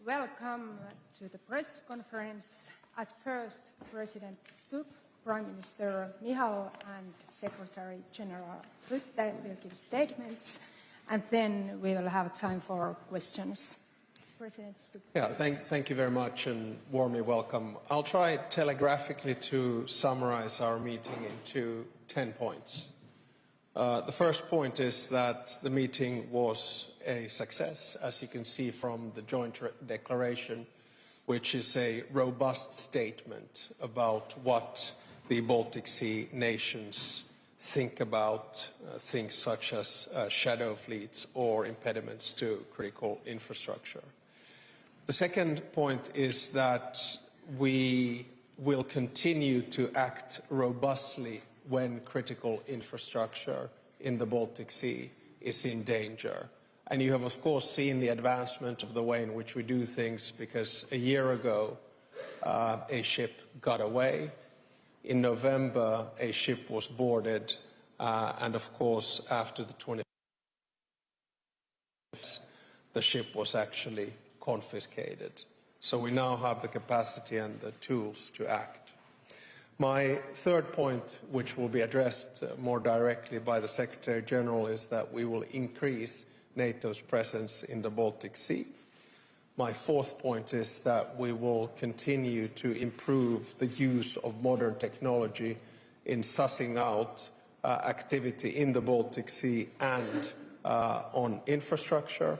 welcome to the press conference. At first, President Stubb, Prime Minister Michal and Secretary General Rutte will give statements, and then we will have time for questions. President Stubb. Yeah, thank you very much and warmly welcome. I'll try telegraphically to summarize our meeting into 10 points. The first point is that the meeting was a success, as you can see from the joint declaration, which is a robust statement about what the Baltic Sea nations think about things such as shadow fleets or impediments to critical infrastructure. The second point is that we will continue to act robustly when critical infrastructure in the Baltic Sea is in danger. And you have, of course, seen the advancement of the way in which we do things, because a year ago a ship got away. In November, a ship was boarded, and of course, after the 25th, the ship was actually confiscated. So we now have the capacity and the tools to act. My third point, which will be addressed more directly by the Secretary General, is that we will increase NATO's presence in the Baltic Sea. My fourth point is that we will continue to improve the use of modern technology in sussing out activity in the Baltic Sea and on infrastructure.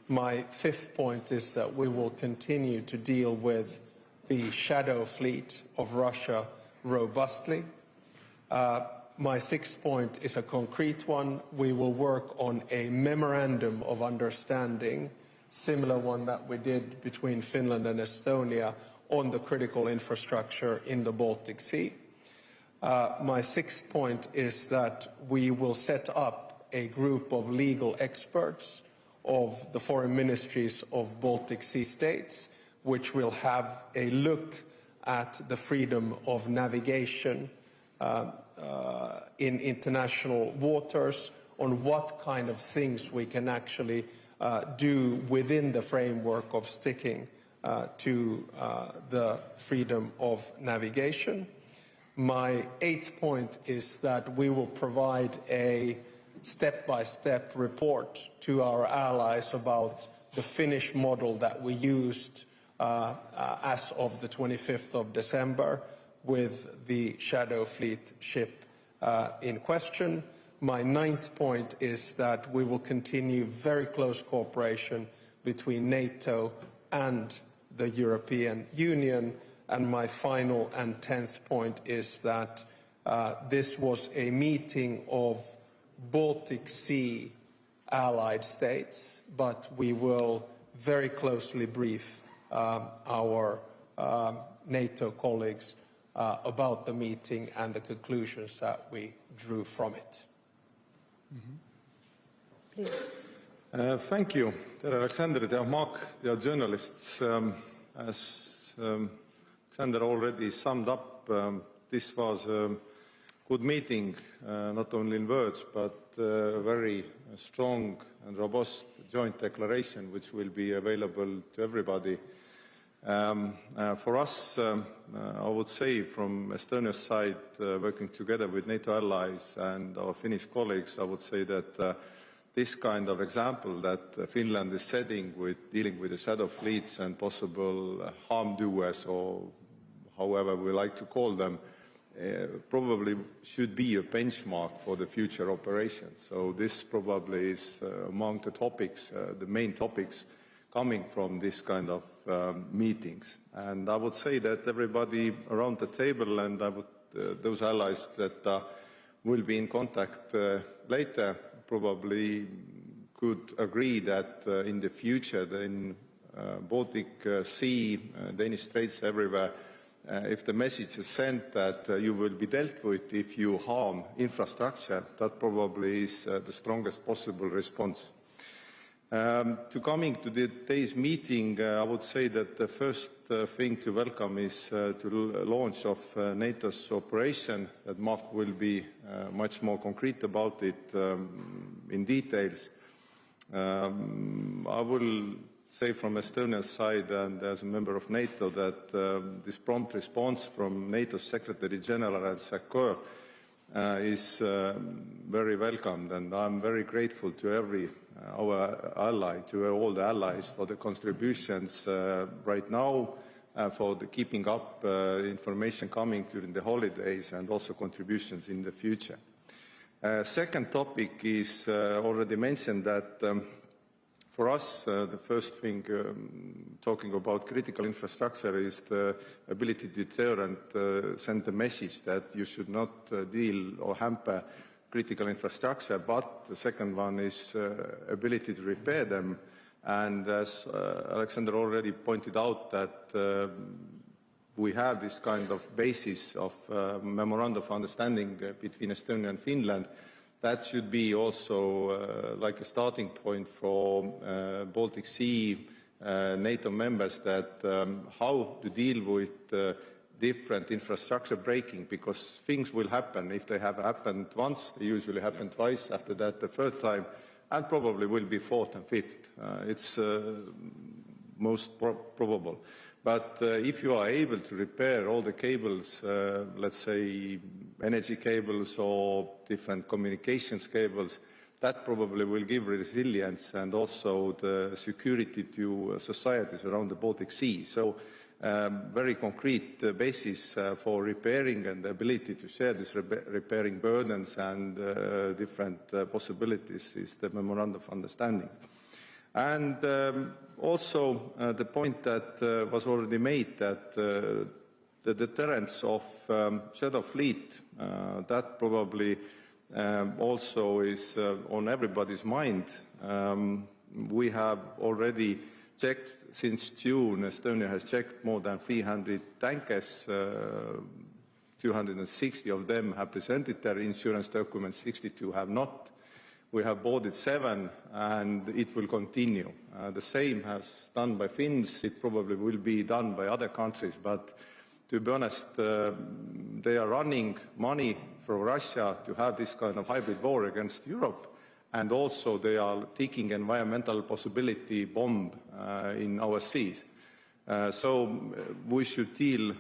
My fifth point is that we will continue to deal with the shadow fleet of Russia robustly. My sixth point is a concrete one. We will work on a memorandum of understanding, similar one that we did between Finland and Estonia, on the critical infrastructure in the Baltic Sea. My sixth point is that we will set up a group of legal experts of the foreign ministries of Baltic Sea states, which will have a look at the freedom of navigation in international waters, on what kind of things we can actually do within the framework of sticking to the freedom of navigation. My eighth point is that we will provide a step-by-step report to our allies about the Finnish model that we used as of the 25th of December with the Shadow Fleet ship in question. My ninth point is that we will continue very close cooperation between NATO and the European Union. And my final and 10th point is that this was a meeting of Baltic Sea allied states, but we will very closely brief our NATO colleagues about the meeting and the conclusions that we drew from it. Please. Thank you, dear Alexander, dear Mark, dear journalists. As Alexander already summed up, this was a good meeting, not only in words, but a very strong and robust joint declaration, which will be available to everybody. For us, I would say from Estonia's side, working together with NATO allies and our Finnish colleagues, I would say that this kind of example that Finland is setting with dealing with the shadow fleets and possible harm doers, or however we like to call them, probably should be a benchmark for the future operations. So this probably is among the topics, the main topics coming from this kind of meetings. And I would say that everybody around the table and those allies that will be in contact later probably could agree that in the future, in Baltic Sea, Danish Straits, everywhere, if the message is sent that you will be dealt with if you harm infrastructure, that probably is the strongest possible response. To coming to today's meeting, I would say that the first thing to welcome is the launch of NATO's operation, that Mark will be much more concrete about it in details. I will say from Estonian side and as a member of NATO that this prompt response from NATO Secretary General and SACEUR is very welcomed, and I'm very grateful to our ally, to all the allies for the contributions right now, for the keeping up information coming during the holidays and also contributions in the future. Second topic is already mentioned that for us, the first thing, talking about critical infrastructure, is the ability to deter and send the message that you should not deal or hamper critical infrastructure, but the second one is ability to repair them. And as Alexander already pointed out, that we have this kind of basis of memorandum of understanding between Estonia and Finland. That should be also like a starting point for Baltic Sea NATO members, that how to deal with different infrastructure breaking, because things will happen. If they have happened once, they usually happen twice, after that the third time, and probably will be fourth and fifth. It's most probable. But if you are able to repair all the cables, let's say energy cables or different communications cables, that probably will give resilience and also the security to societies around the Baltic Sea. So very concrete basis for repairing and the ability to share these repairing burdens and different possibilities is the memorandum of understanding. And also the point that was already made, that the deterrence of shadow fleet, that probably also is on everybody's mind. We have already checked since June. Estonia has checked more than 300 tankers. 260 of them have presented their insurance documents, 62 have not. We have boarded 7, and it will continue. The same has done by Finns. It probably will be done by other countries, but to be honest, they are running money from Russia to have this kind of hybrid war against Europe, and also they are taking environmental possibility bomb in our seas. So we should deal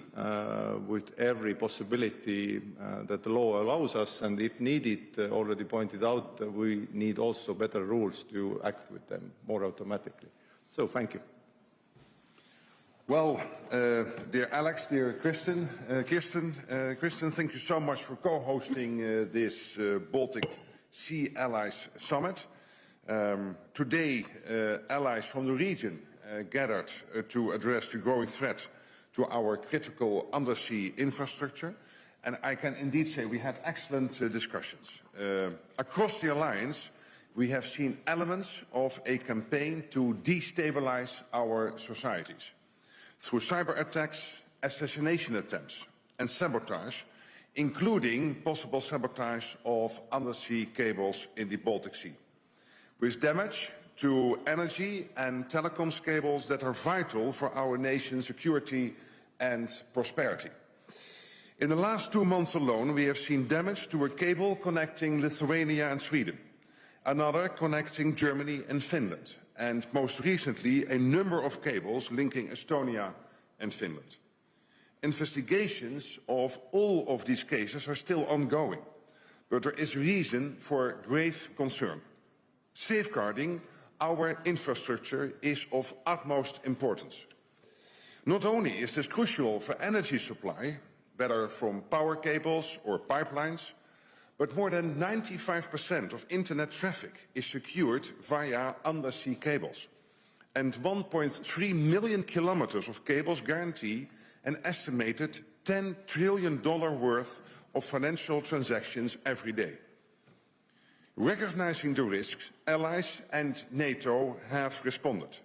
with every possibility that the law allows us, and if needed, already pointed out, we need also better rules to act with them more automatically. So thank you. Well, dear Alex, dear Kristen, thank you so much for co-hosting this Baltic Sea Allies Summit. Today, allies from the region gathered to address the growing threat to our critical undersea infrastructure. And I can indeed say we had excellent discussions. Across the alliance, we have seen elements of a campaign to destabilize our societies through cyber attacks, assassination attempts, and sabotage, including possible sabotage of undersea cables in the Baltic Sea, with damage to energy and telecoms cables that are vital for our nation's security and prosperity. In the last 2 months alone, we have seen damage to a cable connecting Lithuania and Sweden, another connecting Germany and Finland, and most recently, a number of cables linking Estonia and Finland. Investigations of all of these cases are still ongoing, but there is reason for grave concern. Safeguarding our infrastructure is of utmost importance. Not only is this crucial for energy supply, whether from power cables or pipelines, but more than 95% of internet traffic is secured via undersea cables. And 1.3 million kilometers of cables guarantee an estimated $10 trillion worth of financial transactions every day. Recognizing the risks, allies and NATO have responded.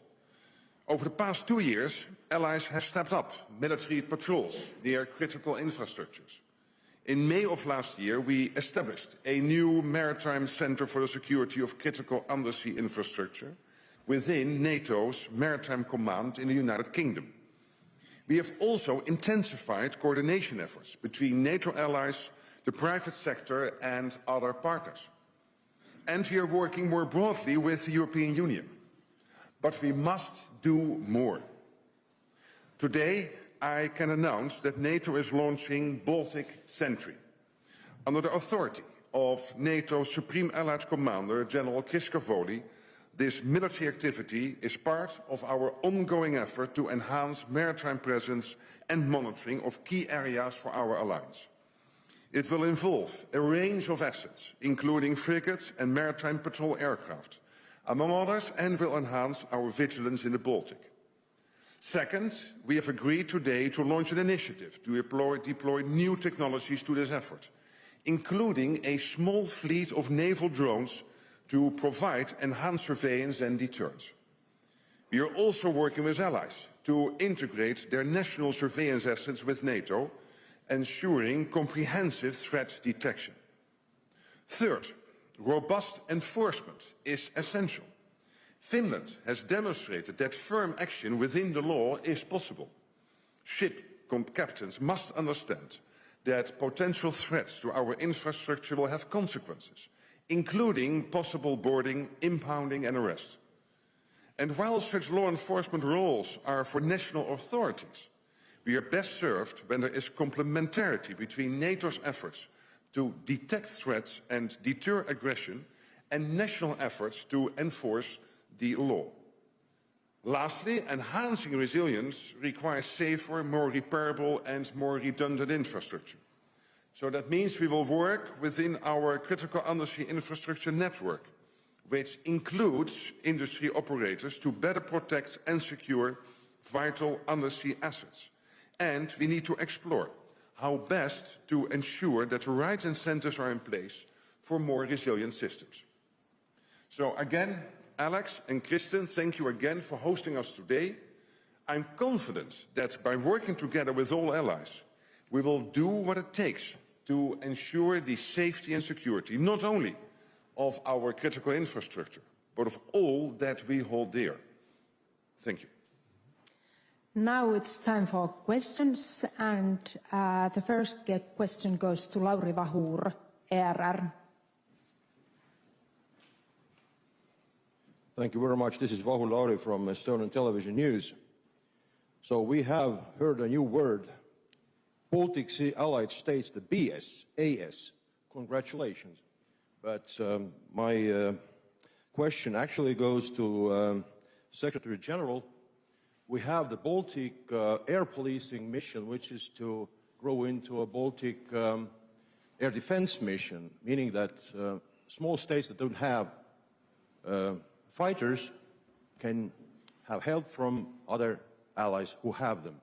Over the past 2 years, allies have stepped up military patrols near critical infrastructures. In May of last year, we established a new maritime center for the security of critical undersea infrastructure within NATO's Maritime Command in the United Kingdom. We have also intensified coordination efforts between NATO allies, the private sector and other partners. And we are working more broadly with the European Union. but we must do more. Today, I can announce that NATO is launching Baltic Sentry. Under the authority of NATO's Supreme Allied Commander, General Kristen, this military activity is part of our ongoing effort to enhance maritime presence and monitoring of key areas for our alliance. It will involve a range of assets, including frigates and maritime patrol aircraft, among others, and will enhance our vigilance in the Baltic. Second, we have agreed today to launch an initiative to deploy new technologies to this effort, including a small fleet of naval drones to provide enhanced surveillance and deterrence. We are also working with allies to integrate their national surveillance assets with NATO, ensuring comprehensive threat detection. Third, robust enforcement is essential. Finland has demonstrated that firm action within the law is possible. Ship captains must understand that potential threats to our infrastructure will have consequences, including possible boarding, impounding and arrest. And while such law enforcement roles are for national authorities, we are best served when there is complementarity between NATO's efforts to detect threats and deter aggression and national efforts to enforce the law. Lastly, enhancing resilience requires safer, more repairable and more redundant infrastructure. So that means we will work within our critical undersea infrastructure network, which includes industry operators, to better protect and secure vital undersea assets. And we need to explore how best to ensure that the right incentives are in place for more resilient systems. So again, Alex and Kristen, thank you again for hosting us today. I'm confident that by working together with all allies, we will do what it takes to ensure the safety and security, not only of our critical infrastructure, but of all that we hold dear. Thank you. Now it's time for questions, and the first question goes to Lauri Vahur, ERR. Thank you very much. This is Vahur Lauri from Estonian Television News. So we have heard a new word, Baltic Sea Allied States, the BSAS. Congratulations. But my question actually goes to Secretary General. We have the Baltic air policing mission, which is to grow into a Baltic air defense mission, meaning that small states that don't have fighters can have help from other allies who have them.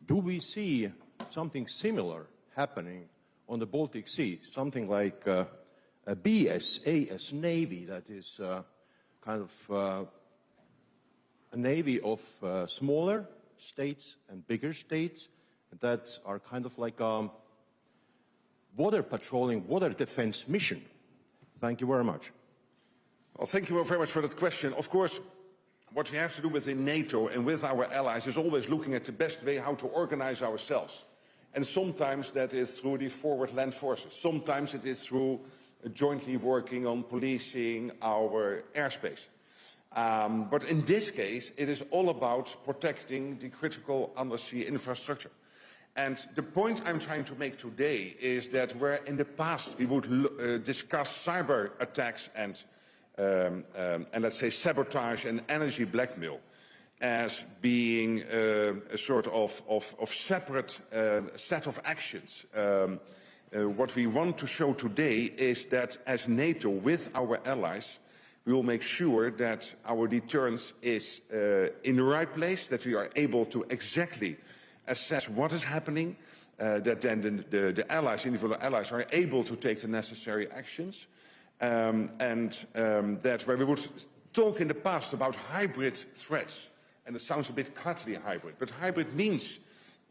Do we see something similar happening on the Baltic Sea, something like a BSAS Navy that is kind of a navy of smaller states and bigger states that are kind of like a water patrolling, water defense mission? Thank you very much. Well, thank you very much for that question. Of course, what we have to do within NATO and with our allies is always looking at the best way how to organize ourselves. And sometimes that is through the forward land forces. Sometimes it is through jointly working on policing our airspace. But in this case, it is all about protecting the critical undersea infrastructure. And the point I'm trying to make today is that where in the past we would discuss cyber attacks and let's say sabotage and energy blackmail as being a sort of separate set of actions, what we want to show today is that as NATO, with our allies, we will make sure that our deterrence is in the right place, that we are able to exactly assess what is happening, that then the allies, individual allies, are able to take the necessary actions, that where we would talk in the past about hybrid threats, and it sounds a bit cuddly, hybrid, but hybrid means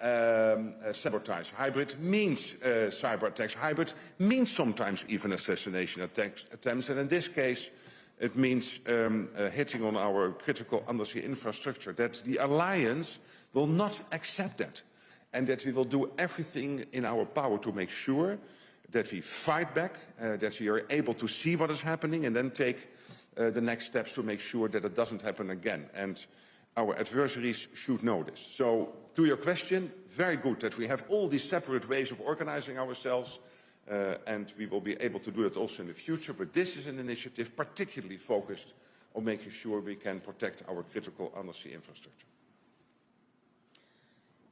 sabotage, hybrid means cyber attacks, hybrid means sometimes even assassination attempts, and in this case it means hitting on our critical undersea infrastructure, that the alliance will not accept that, and that we will do everything in our power to make sure that we fight back, that we are able to see what is happening and then take the next steps to make sure that it doesn't happen again. And our adversaries should know this. So, to your question, very good that we have all these separate ways of organizing ourselves, and we will be able to do it also in the future. But this is an initiative particularly focused on making sure we can protect our critical undersea infrastructure.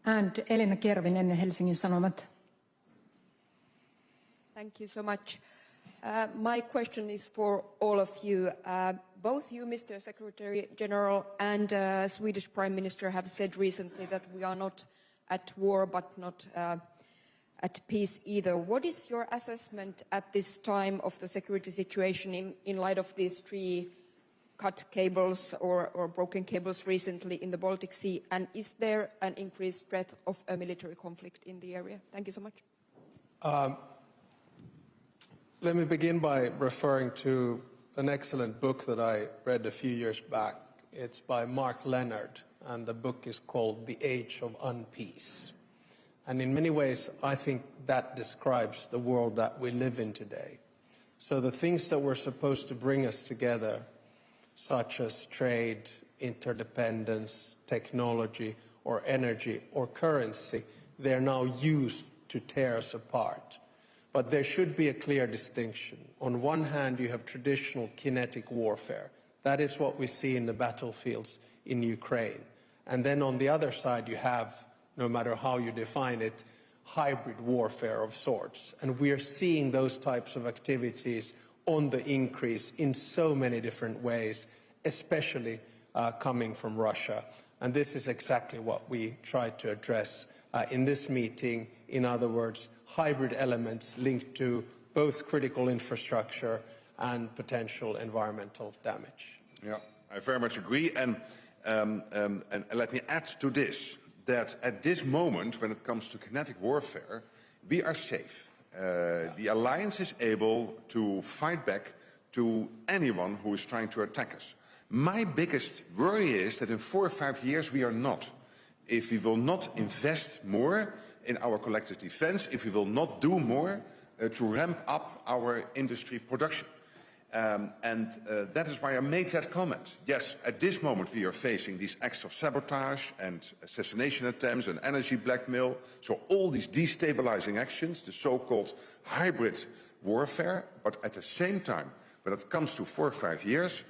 And Elina Kervinen, Helsingin Sanomat. Thank you so much. My question is for all of you. Both you, Mr. Secretary General, and Swedish Prime Minister have said recently that we are not at war but not at peace either. What is your assessment at this time of the security situation in light of these 3 cut cables or broken cables recently in the Baltic Sea? And is there an increased threat of a military conflict in the area? Thank you so much. Let me begin by referring to an excellent book that I read a few years back. It's by Mark Leonard, and the book is called The Age of Unpeace. And in many ways, I think that describes the world that we live in today. So the things that were supposed to bring us together, such as trade, interdependence, technology, or energy, or currency, they're now used to tear us apart. But there should be a clear distinction. On one hand, you have traditional kinetic warfare. That is what we see in the battlefields in Ukraine. And then on the other side, you have, no matter how you define it, hybrid warfare of sorts. And we are seeing those types of activities on the increase in so many different ways, especially coming from Russia. And this is exactly what we tried to address in this meeting. In other words, hybrid elements linked to both critical infrastructure and potential environmental damage. Yeah, I very much agree. And let me add to this, that at this moment, when it comes to kinetic warfare, we are safe. The alliance is able to fight back to anyone who is trying to attack us. My biggest worry is that in 4 or 5 years we are not. If we will not invest more in our collective defense, if we will not do more to ramp up our industry production. That is why I made that comment. Yes, at this moment we are facing these acts of sabotage and assassination attempts and energy blackmail. So all these destabilizing actions, the so-called hybrid warfare. But at the same time, when it comes to 4 or 5 years,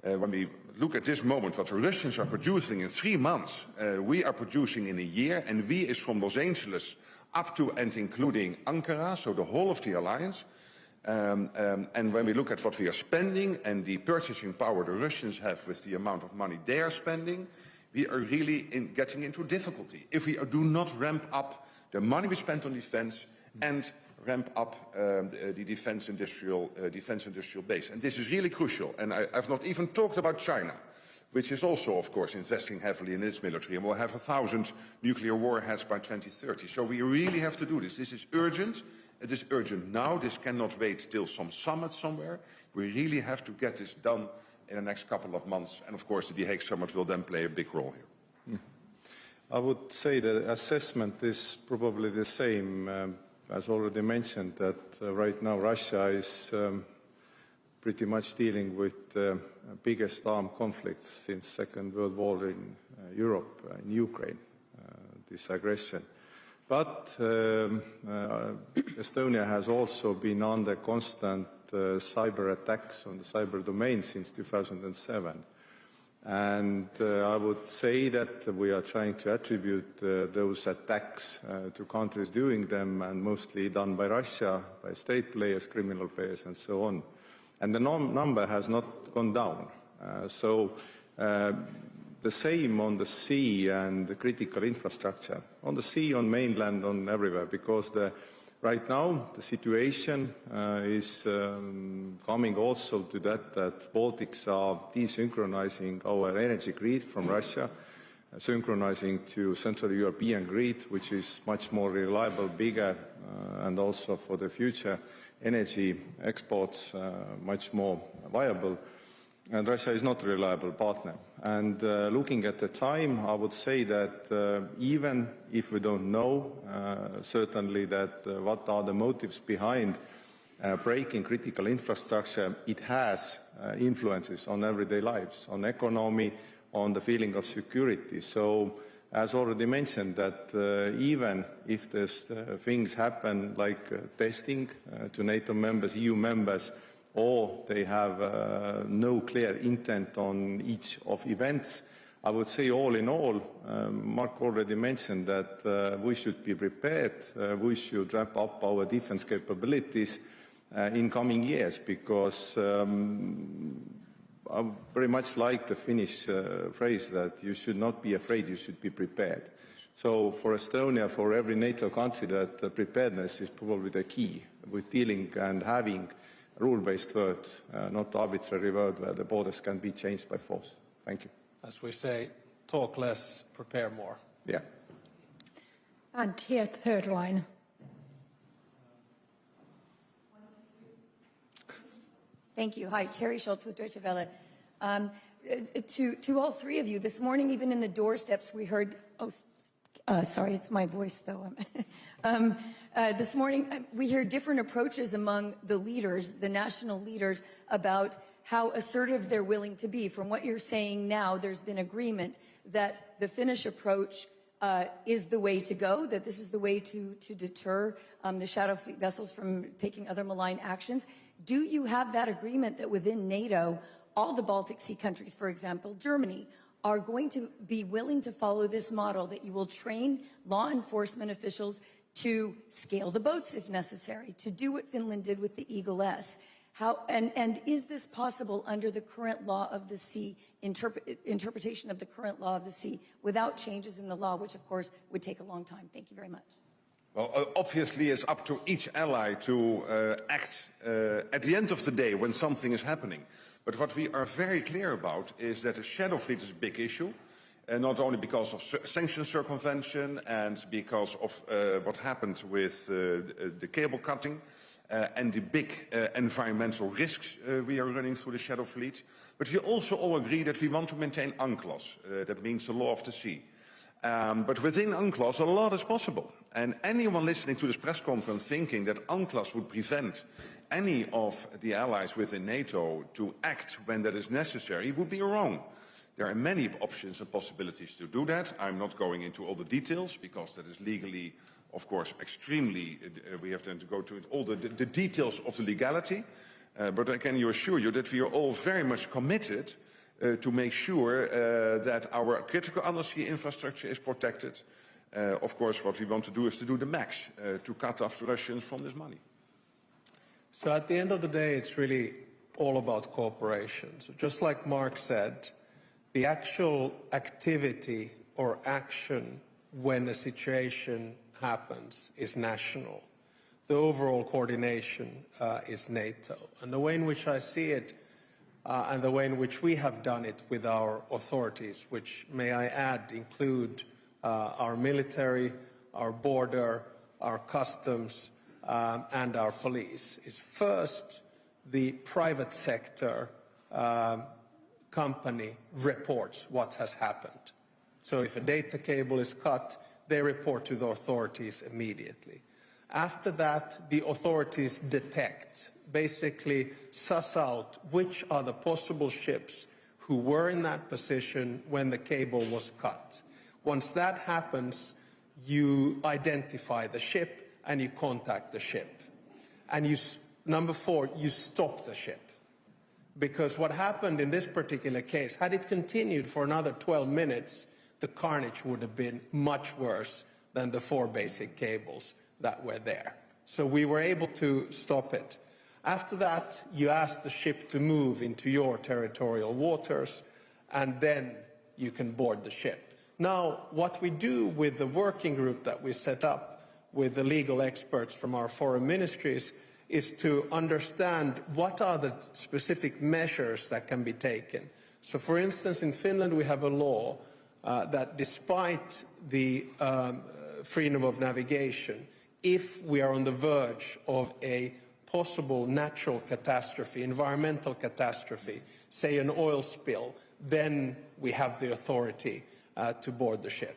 when we look at this moment, what the Russians are producing in 3 months, we are producing in a year, and we is from Los Angeles up to and including Ankara, so the whole of the alliance. And when we look at what we are spending and the purchasing power the Russians have with the amount of money they are spending, we are really getting into difficulty if we do not ramp up the money we spend on defense and ramp up the defense industrial base. And this is really crucial. And I've not even talked about China, which is also, of course, investing heavily in its military and will have 1,000 nuclear warheads by 2030. So we really have to do this. This is urgent. It is urgent now. This cannot wait till some summit somewhere. We really have to get this done in the next couple of months. And, of course, the Hague summit will then play a big role here. I would say the assessment is probably the same. As already mentioned, that right now Russia is pretty much dealing with the biggest armed conflict since Second World War in Europe, in Ukraine, this aggression. But Estonia has also been under constant cyber attacks on the cyber domain since 2007. And I would say that we are trying to attribute those attacks to countries doing them, and mostly done by Russia, by state players, criminal players, and so on. And the number has not gone down. The same on the sea and the critical infrastructure. On the sea, on mainland, on everywhere, because right now the situation is coming also to that Baltics are desynchronizing our energy grid from Russia, synchronizing to Central European grid, which is much more reliable, bigger, and also for the future energy exports much more viable. And Russia is not a reliable partner. And looking at the time, I would say that even if we don't know certainly that what are the motives behind breaking critical infrastructure, it has influences on everyday lives, on economy, on the feeling of security. So, as already mentioned, that even if there's things happen like testing to NATO members, EU members, or they have no clear intent on each of events, I would say all in all, Mark already mentioned that we should be prepared, we should ramp up our defense capabilities in coming years, because I very much like the Finnish phrase that you should not be afraid, you should be prepared. So for Estonia, for every NATO country, that preparedness is probably the key with dealing and having a rule-based word, not arbitrary word where the borders can be changed by force. Thank you. As we say, talk less, prepare more. Yeah. And here, third line. Thank you. Hi, Terry Schultz with Deutsche Welle. To all three of you, this morning, even in the doorsteps, we heard, sorry, it's my voice, though. This morning, we heard different approaches among the leaders, the national leaders, about how assertive they're willing to be. From what you're saying now, there's been agreement that the Finnish approach is the way to go, that this is the way to deter the Shadow Fleet vessels from taking other malign actions. Do you have that agreement that within NATO, all the Baltic Sea countries, for example, Germany, are going to be willing to follow this model, that you will train law enforcement officials to scale the boats if necessary, to do what Finland did with the Eagle S? And is this possible under the current law of the sea, interpretation of the current law of the sea, without changes in the law, which of course would take a long time? Thank you very much. Well, obviously it's up to each ally to act at the end of the day when something is happening. But what we are very clear about is that the Shadow Fleet is a big issue, not only because of sanctions circumvention and because of what happened with the cable cutting, and the big environmental risks we are running through the Shadow Fleet. But we also all agree that we want to maintain UNCLOS, that means the law of the sea. But within UNCLOS, a lot is possible. And anyone listening to this press conference thinking that UNCLOS would prevent any of the allies within NATO to act when that is necessary would be wrong. There are many options and possibilities to do that. I'm not going into all the details because that is legally, of course, extremely, we have to go to all the details of the legality, but I can assure you that we are all very much committed to make sure that our critical undersea infrastructure is protected. Of course, what we want to do is to do the max to cut off the Russians from this money. So at the end of the day, it's really all about cooperation. So just like Mark said, the actual activity or action when a situation happens is national. The overall coordination is NATO. And the way in which I see it, and the way in which we have done it with our authorities, which, may I add, include our military, our border, our customs, and our police, is first the private sector company reports what has happened. So if a data cable is cut, they report to the authorities immediately. After that, the authorities detect, basically suss out which are the possible ships who were in that position when the cable was cut. Once that happens, you identify the ship and you contact the ship. And number 4, you stop the ship. Because what happened in this particular case, had it continued for another 12 minutes, the carnage would have been much worse than the 4 basic cables that were there. So we were able to stop it. After that, you ask the ship to move into your territorial waters, and then you can board the ship. Now, what we do with the working group that we set up with the legal experts from our foreign ministries is to understand what are the specific measures that can be taken. So, for instance, in Finland, we have a law that despite the freedom of navigation, if we are on the verge of a possible natural catastrophe, environmental catastrophe, say an oil spill, then we have the authority to board the ship.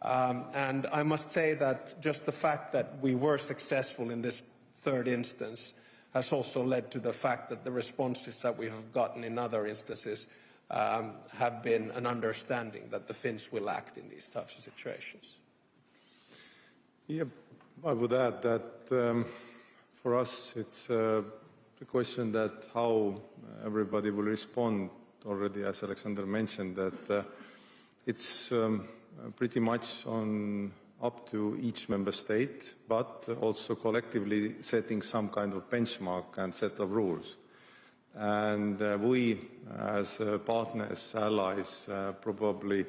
And I must say that just the fact that we were successful in this third instance has also led to the fact that the responses that we have gotten in other instances have been an understanding that the Finns will act in these types of situations. Yeah, I would add that for us it's the question that how everybody will respond. Already, as Alexander mentioned, that it's pretty much up to each member state, but also collectively setting some kind of benchmark and set of rules. And we, as partners, allies, probably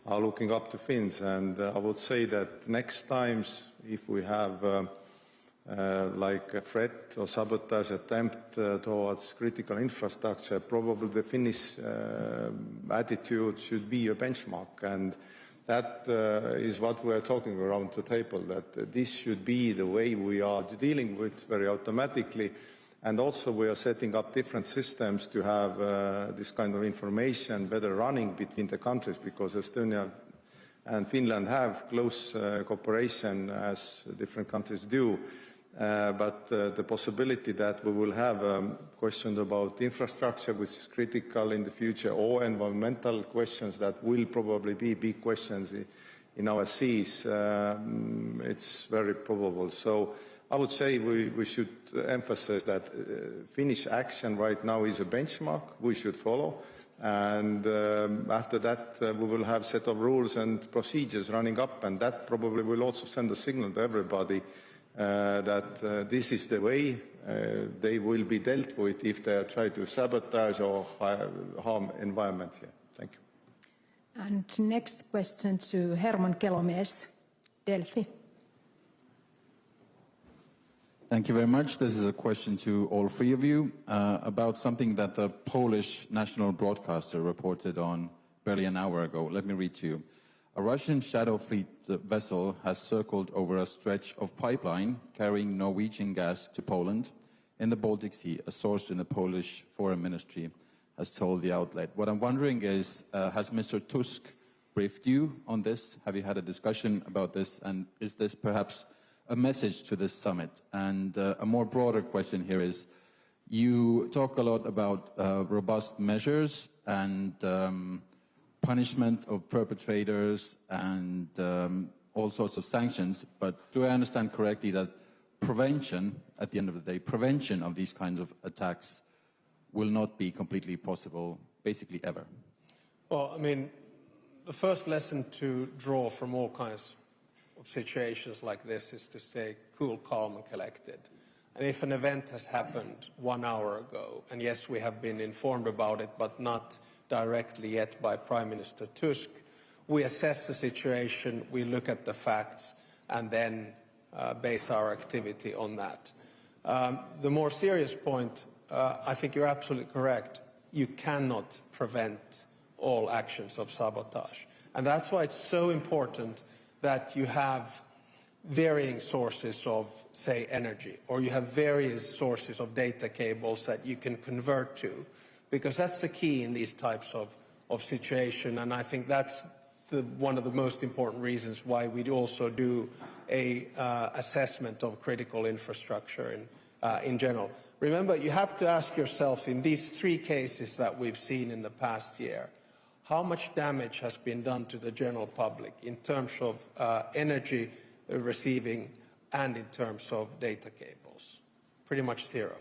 are looking up to Finns. And I would say that next times, if we have like a threat or sabotage attempt towards critical infrastructure, probably the Finnish attitude should be a benchmark. And that is what we are talking around the table, that this should be the way we are dealing with very automatically. And also we are setting up different systems to have this kind of information better running between the countries, because Estonia and Finland have close cooperation, as different countries do. But the possibility that we will have questions about infrastructure, which is critical in the future, or environmental questions that will probably be big questions in our seas, it's very probable. So I would say we should emphasize that Finnish action right now is a benchmark we should follow. And after that, we will have a set of rules and procedures running up, and that probably will also send a signal to everybody that this is the way they will be dealt with if they try to sabotage or harm environment here. Thank you. And next question to Herman Kelomies, Delphi. Thank you very much. This is a question to all three of you about something that the Polish national broadcaster reported on barely an hour ago. Let me read to you. A Russian Shadow Fleet vessel has circled over a stretch of pipeline carrying Norwegian gas to Poland in the Baltic Sea, a source in the Polish Foreign Ministry has told the outlet. What I'm wondering is, has Mr. Tusk briefed you on this? Have you had a discussion about this? And is this perhaps a message to this summit? And a more broader question here is, you talk a lot about robust measures and punishment of perpetrators and all sorts of sanctions, but do I understand correctly that prevention, at the end of the day, prevention of these kinds of attacks will not be completely possible, basically ever? Well, I mean, the first lesson to draw from all kinds of situations like this is to stay cool, calm and collected. And if an event has happened 1 hour ago, and yes, we have been informed about it, but not directly yet by Prime Minister Tusk, we assess the situation, we look at the facts, and then base our activity on that. The more serious point, I think you're absolutely correct. You cannot prevent all actions of sabotage. And that's why it's so important that you have varying sources of, say, energy, or you have various sources of data cables that you can convert to, because that's the key in these types of situation. And I think that's one of the most important reasons why we also do a assessment of critical infrastructure in general. Remember, you have to ask yourself, in these 3 cases that we've seen in the past year, how much damage has been done to the general public in terms of energy receiving and in terms of data cables? Pretty much zero.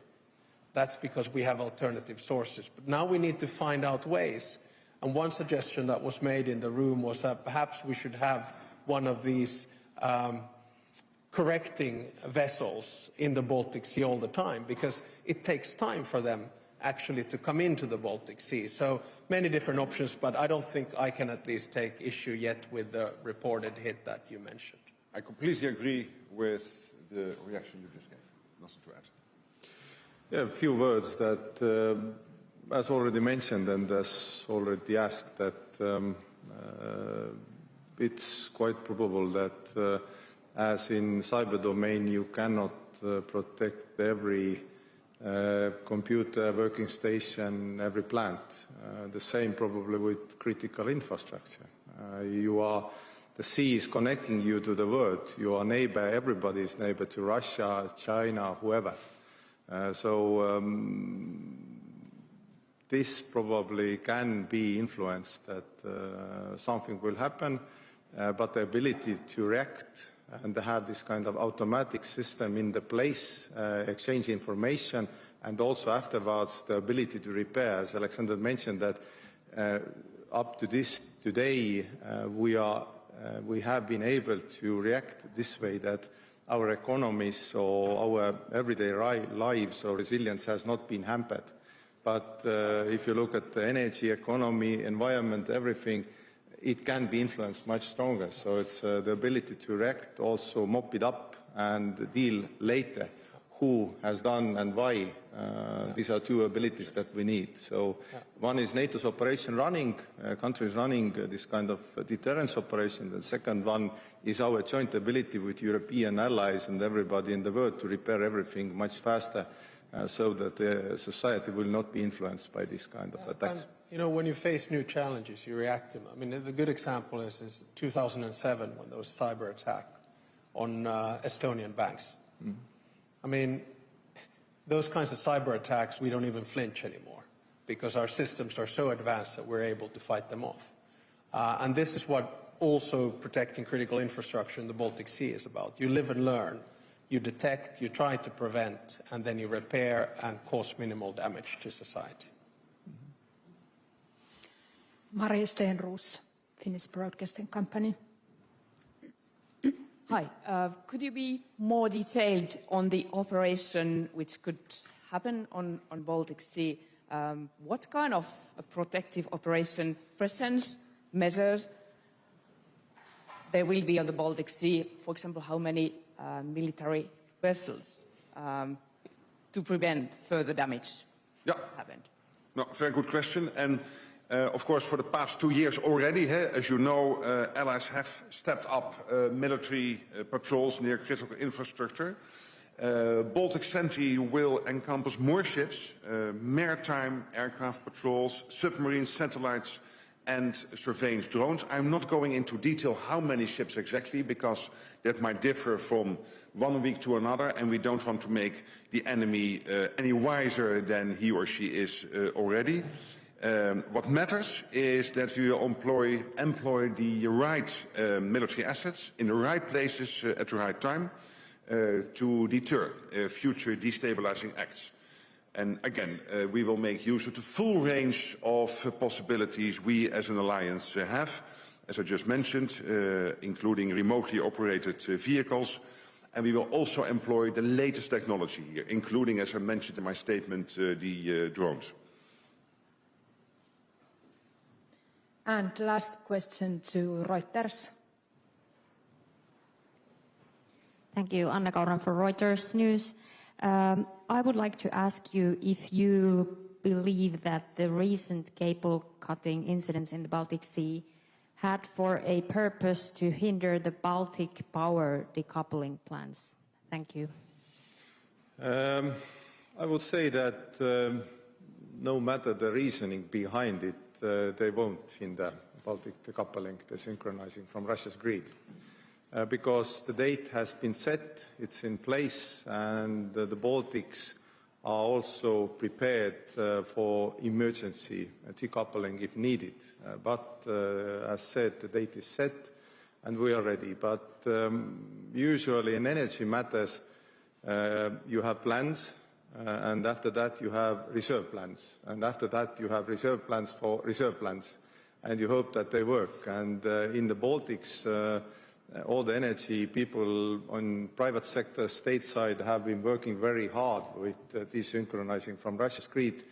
That's because we have alternative sources. But now we need to find out ways. And one suggestion that was made in the room was that perhaps we should have one of these correcting vessels in the Baltic Sea all the time, because it takes time for them actually to come into the Baltic Sea. So many different options, but I don't think I can at least take issue yet with the reported hit that you mentioned. I completely agree with the reaction you just gave. Nothing to add. Yeah, a few words that, as already mentioned and as already asked, that it's quite probable that as in cyber domain you cannot protect every computer, working station, every plant. The same probably with critical infrastructure. The sea is connecting you to the world. You are neighbor, everybody is neighbor to Russia, China, whoever. This probably can be influenced that something will happen, but the ability to react and have this kind of automatic system in the place, exchange information, and also afterwards the ability to repair, as Alexander mentioned, that up to this today we have been able to react this way, that our economies or our everyday lives or resilience has not been hampered. But if you look at the energy, economy, environment, everything, it can be influenced much stronger. So it's the ability to react, also mop it up and deal later. Who has done and why. These are two abilities that we need. So one is NATO's operation running, countries running this kind of deterrence operation. The second one is our joint ability with European allies and everybody in the world to repair everything much faster so that the society will not be influenced by this kind of attacks. And, when you face new challenges, you react to them. I mean, the good example is 2007 when there was a cyber attack on Estonian banks. Mm-hmm. I mean, those kinds of cyber attacks, we don't even flinch anymore because our systems are so advanced that we're able to fight them off. And this is what also protecting critical infrastructure in the Baltic Sea is about. You live and learn. You detect, you try to prevent, and then you repair and cause minimal damage to society. Maria Stenroos, Finnish Broadcasting Company. Hi. Could you be more detailed on the operation which could happen on Baltic Sea? What kind of a protective operation presence measures there will be on the Baltic Sea? For example, how many military vessels to prevent further damage happened? No, very good question. And of course, for the past 2 years already, as you know, allies have stepped up military patrols near critical infrastructure. Baltic Sentry will encompass more ships, maritime aircraft patrols, submarine satellites, and surveillance drones. I'm not going into detail how many ships exactly, because that might differ from 1 week to another, and we don't want to make the enemy any wiser than he or she is already. What matters is that we will employ the right military assets in the right places at the right time to deter future destabilizing acts. And again, we will make use of the full range of possibilities we as an alliance have, as I just mentioned, including remotely operated vehicles. And we will also employ the latest technology here, including, as I mentioned in my statement, the drones. And last question to Reuters. Thank you. Anna Kauran for Reuters News. I would like to ask you if you believe that the recent cable cutting incidents in the Baltic Sea had for a purpose to hinder the Baltic power decoupling plans. Thank you. I would say that no matter the reasoning behind it, they won't hinder Baltic decoupling, the synchronizing from Russia's grid. Because the date has been set, it's in place, and the Baltics are also prepared for emergency decoupling if needed. But as said, the date is set and we are ready. But usually in energy matters, you have plans, and after that you have reserve plans, and after that you have reserve plans for reserve plans, and you hope that they work. And in the Baltics, all the energy people on private sector, state side, have been working very hard with desynchronizing from Russia's grid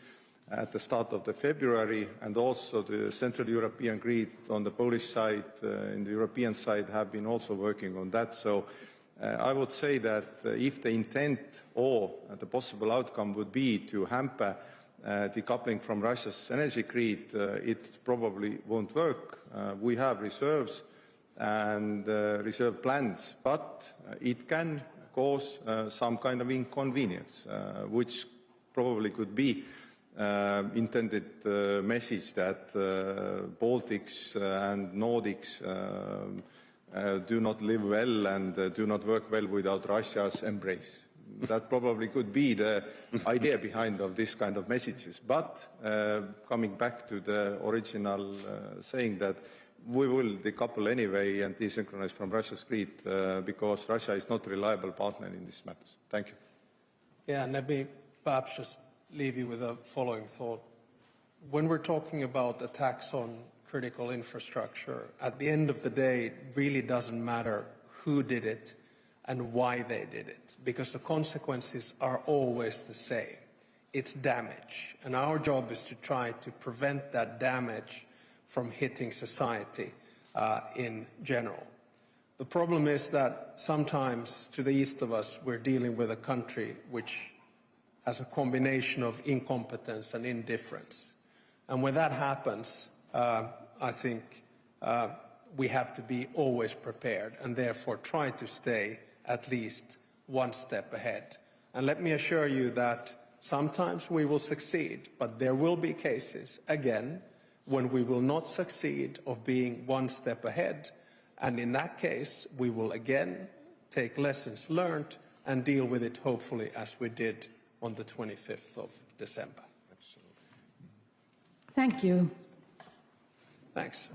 at the start of February, and also the Central European grid on the Polish side, in the European side, have been also working on that. So I would say that if the intent or the possible outcome would be to hamper decoupling from Russia's energy grid, it probably won't work. We have reserves and reserve plans, but it can cause some kind of inconvenience, which probably could be intended message that Baltics and Nordics do not live well and do not work well without Russia's embrace. That probably could be the idea behind of this kind of messages. But coming back to the original saying that we will decouple anyway and desynchronize from Russia's grid because Russia is not a reliable partner in these matters. Thank you. Yeah, and let me perhaps just leave you with a following thought. When we're talking about attacks on critical infrastructure, at the end of the day, it really doesn't matter who did it and why they did it, because the consequences are always the same. It's damage, and our job is to try to prevent that damage from hitting society in general. The problem is that sometimes to the east of us, we're dealing with a country which has a combination of incompetence and indifference. And when that happens, I think we have to be always prepared and therefore try to stay at least one step ahead. And let me assure you that sometimes we will succeed, but there will be cases, again, when we will not succeed of being one step ahead. And in that case, we will again take lessons learned and deal with it, hopefully, as we did on the 25th of December. Thank you. Thanks.